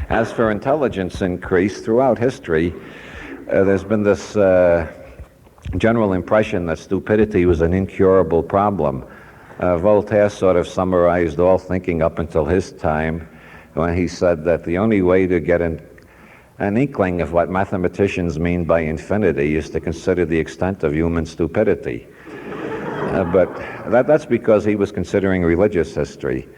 As for intelligence increase, throughout history, there's been this general impression that stupidity was an incurable problem. Voltaire sort of summarized all thinking up until his time when he said that the only way to get an inkling of what mathematicians mean by infinity is to consider the extent of human stupidity. But that's because he was considering religious history.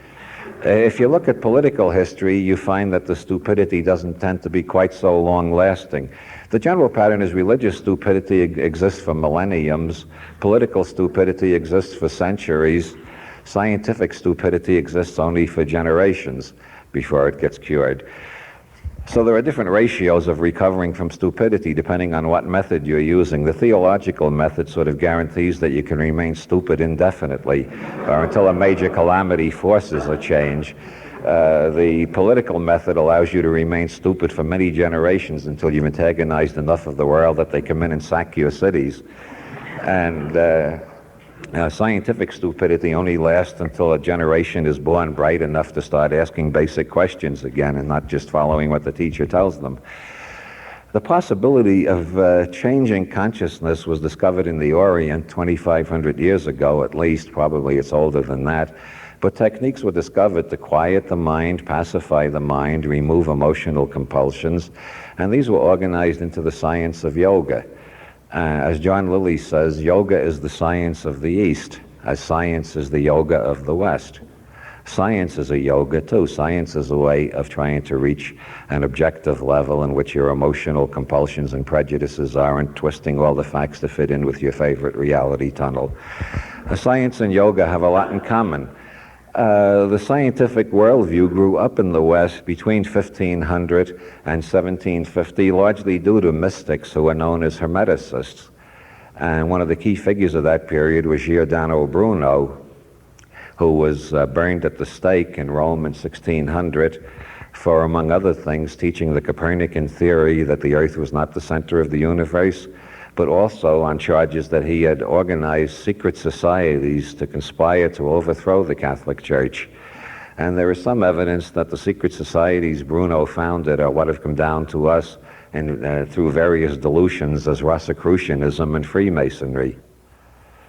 If you look at political history, you find that the stupidity doesn't tend to be quite so long-lasting. The general pattern is religious stupidity exists for millenniums, political stupidity exists for centuries, scientific stupidity exists only for generations before it gets cured. So there are different ratios of recovering from stupidity depending on what method you're using. The theological method sort of guarantees that you can remain stupid indefinitely or until a major calamity forces a change. The political method allows you to remain stupid for many generations until you've antagonized enough of the world that they come in and sack your cities. And scientific stupidity only lasts until a generation is born bright enough to start asking basic questions again and not just following what the teacher tells them. The possibility of changing consciousness was discovered in the Orient 2,500 years ago at least. Probably it's older than that. But techniques were discovered to quiet the mind, pacify the mind, remove emotional compulsions, and these were organized into the science of yoga. As John Lilly says, yoga is the science of the East, as science is the yoga of the West. Science is a yoga too. Science is a way of trying to reach an objective level in which your emotional compulsions and prejudices aren't twisting all the facts to fit in with your favorite reality tunnel. Science and yoga have a lot in common. The scientific worldview grew up in the West between 1500 and 1750, largely due to mystics who were known as Hermeticists. And one of the key figures of that period was Giordano Bruno, who was burned at the stake in Rome in 1600 for, among other things, teaching the Copernican theory that the Earth was not the center of the universe, but also on charges that he had organized secret societies to conspire to overthrow the Catholic Church. And there is some evidence that the secret societies Bruno founded are what have come down to us through various dilutions as Rosicrucianism and Freemasonry.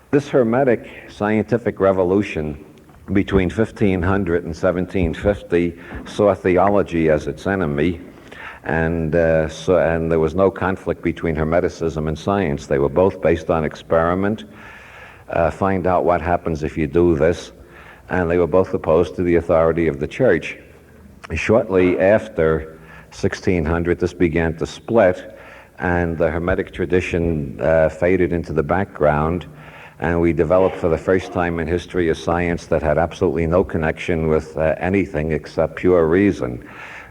This Hermetic scientific revolution between 1500 and 1750 saw theology as its enemy. And there was no conflict between Hermeticism and science. They were both based on experiment, find out what happens if you do this, and they were both opposed to the authority of the church. Shortly after 1600, this began to split, and the Hermetic tradition faded into the background, and we developed for the first time in history a science that had absolutely no connection with anything except pure reason.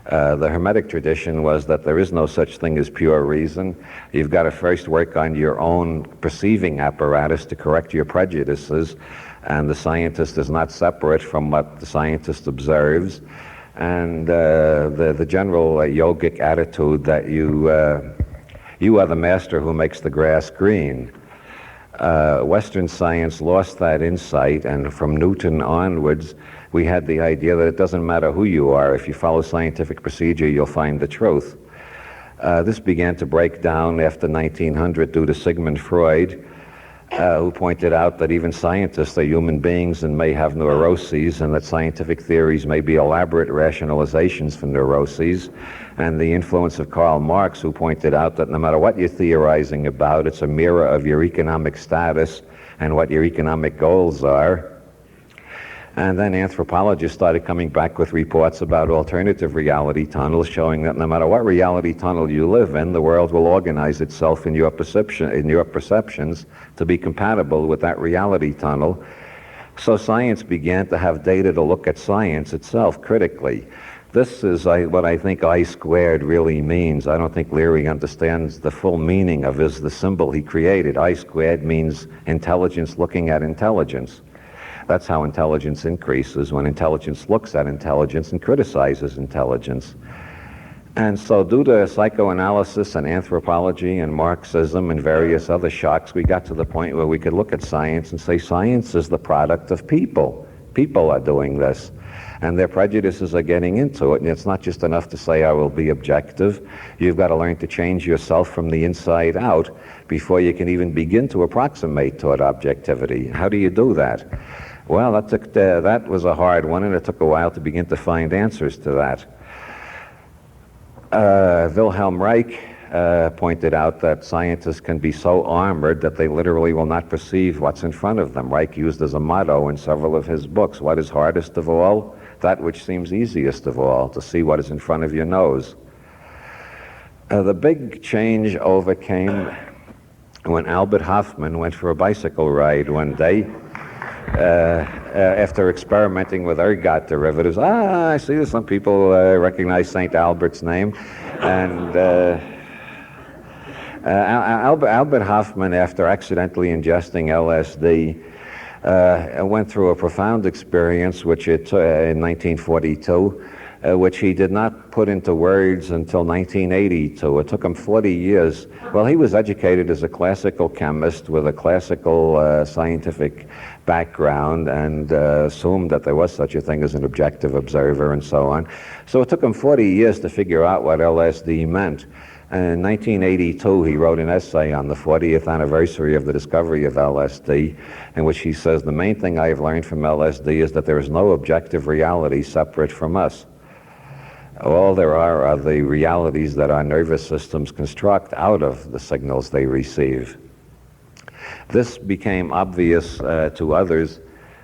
The Hermetic tradition was that there is no such thing as pure reason. You've got to first work on your own perceiving apparatus to correct your prejudices, and the scientist is not separate from what the scientist observes. And the general yogic attitude that you are the master who makes the grass green. Western science lost that insight, and from Newton onwards, we had the idea that it doesn't matter who you are. If you follow scientific procedure, you'll find the truth. This began to break down after 1900 due to Sigmund Freud, who pointed out that even scientists are human beings and may have neuroses, and that scientific theories may be elaborate rationalizations for neuroses, and the influence of Karl Marx, who pointed out that no matter what you're theorizing about, it's a mirror of your economic status and what your economic goals are. And then anthropologists started coming back with reports about alternative reality tunnels, showing that no matter what reality tunnel you live in, the world will organize itself in your perceptions to be compatible with that reality tunnel. So science began to have data to look at science itself critically. This is what I think I squared really means. I don't think Leary understands the full meaning of the symbol he created. I squared means intelligence looking at intelligence. That's how intelligence increases, when intelligence looks at intelligence and criticizes intelligence. And so due to psychoanalysis and anthropology and Marxism and various other shocks, we got to the point where we could look at science and say science is the product of people. people are doing this. And their prejudices are getting into it. And it's not just enough to say, I will be objective. You've got to learn to change yourself from the inside out before you can even begin to approximate toward objectivity. How do you do that? Well, that was a hard one, and it took a while to begin to find answers to that. Wilhelm Reich pointed out that scientists can be so armored that they literally will not perceive what's in front of them. Reich used as a motto in several of his books, what is hardest of all? That which seems easiest of all, to see what is in front of your nose. The big change overcame when Albert Hofmann went for a bicycle ride one day after experimenting with ergot derivatives. I see that some people recognize St. Albert's name. And Albert Hofmann, after accidentally ingesting LSD, went through a profound experience in 1942, which he did not put into words until 1982. It took him 40 years. Well, he was educated as a classical chemist with a classical scientific background and assumed that there was such a thing as an objective observer and so on. So it took him 40 years to figure out what LSD meant. And in 1982, he wrote an essay on the 40th anniversary of the discovery of LSD, in which he says, the main thing I have learned from LSD is that there is no objective reality separate from us. All there are the realities that our nervous systems construct out of the signals they receive. This became obvious to others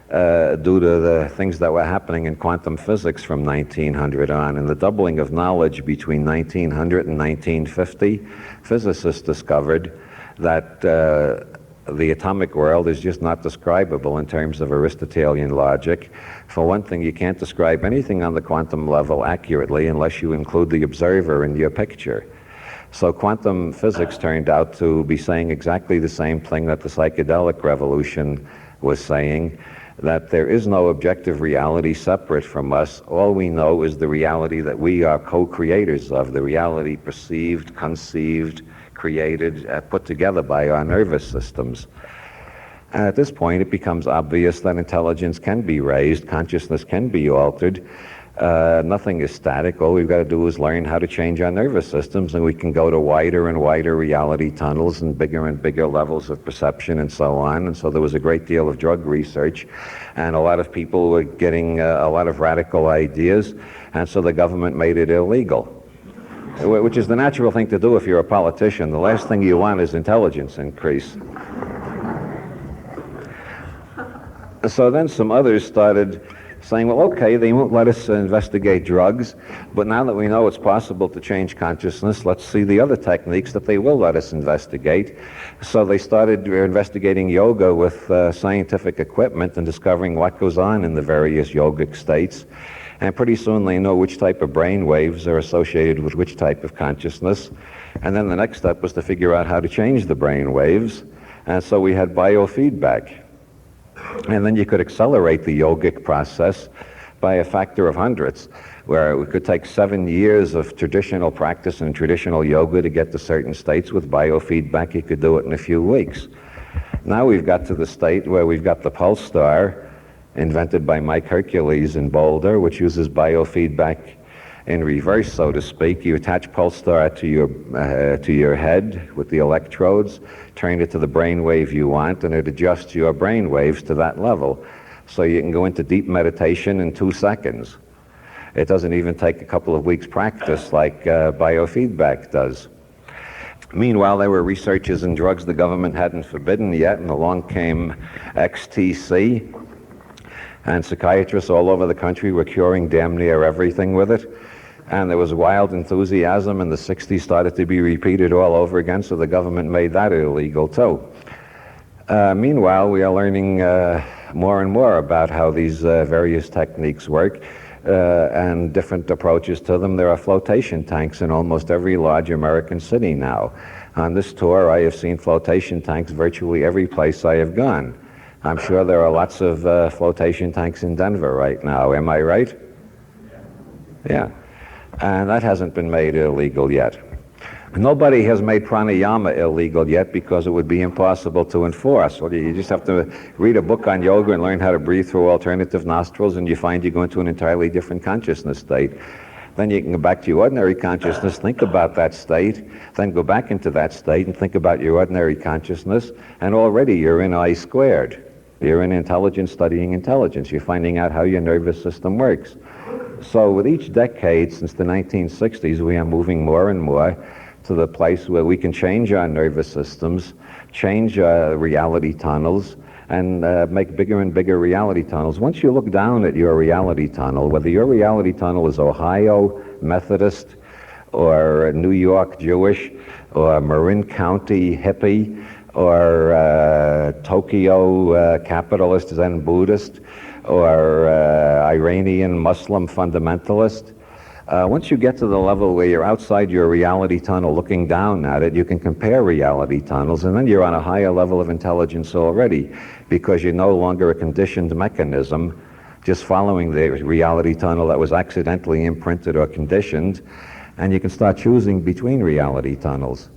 due to the things that were happening in quantum physics from 1900 on. And the doubling of knowledge between 1900 and 1950, physicists discovered that the atomic world is just not describable in terms of Aristotelian logic. For one thing, you can't describe anything on the quantum level accurately unless you include the observer in your picture. So quantum physics turned out to be saying exactly the same thing that the psychedelic revolution was saying, that there is no objective reality separate from us. All we know is the reality that we are co-creators of, the reality perceived, conceived, created, put together by our nervous systems. And at this point, it becomes obvious that intelligence can be raised, consciousness can be altered. Nothing is static. All we've got to do is learn how to change our nervous systems, and we can go to wider and wider reality tunnels and bigger levels of perception and so on. And so there was a great deal of drug research, and a lot of people were getting a lot of radical ideas, and so the government made it illegal, which is the natural thing to do if you're a politician. The last thing you want is intelligence increase. So then some others started saying, well, okay, they won't let us investigate drugs, but now that we know it's possible to change consciousness, let's see the other techniques that they will let us investigate. So they started investigating yoga with scientific equipment and discovering what goes on in the various yogic states. And pretty soon they know which type of brain waves are associated with which type of consciousness. And then the next step was to figure out how to change the brain waves. And so we had biofeedback. And then you could accelerate the yogic process by a factor of hundreds, where it could take 7 years of traditional practice and traditional yoga to get to certain states. With biofeedback, you could do it in a few weeks. Now we've got to the state where we've got the pulse star, invented by Mike Hercules in Boulder, which uses biofeedback in reverse, so to speak. You attach pulse star to your head with the electrodes, turn it to the brain wave you want, and it adjusts your brain waves to that level. So you can go into deep meditation in 2 seconds. It doesn't even take a couple of weeks practice like biofeedback does. Meanwhile, there were researches in drugs the government hadn't forbidden yet, and along came XTC, and psychiatrists all over the country were curing damn near everything with it. And there was wild enthusiasm, and the 60s started to be repeated all over again, so the government made that illegal too. Meanwhile, we are learning more and more about how these various techniques work and different approaches to them. There are flotation tanks in almost every large American city now. On this tour, I have seen flotation tanks virtually every place I have gone. I'm sure there are lots of flotation tanks in Denver right now. Am I right? Yeah. And that hasn't been made illegal yet. Nobody has made pranayama illegal yet because it would be impossible to enforce. Well, you just have to read a book on yoga and learn how to breathe through alternative nostrils, and you find you go into an entirely different consciousness state. Then you can go back to your ordinary consciousness, think about that state, then go back into that state and think about your ordinary consciousness, and already you're in I squared. You're in intelligence studying intelligence. You're finding out how your nervous system works. So with each decade since the 1960s, we are moving more and more to the place where we can change our nervous systems, change our reality tunnels, and make bigger and bigger reality tunnels. Once you look down at your reality tunnel, whether your reality tunnel is Ohio Methodist, or New York Jewish, or Marin County hippie, or Tokyo capitalist Zen Buddhist, or Iranian Muslim fundamentalist, once you get to the level where you're outside your reality tunnel looking down at it, you can compare reality tunnels, and then you're on a higher level of intelligence already, because you're no longer a conditioned mechanism just following the reality tunnel that was accidentally imprinted or conditioned, and you can start choosing between reality tunnels.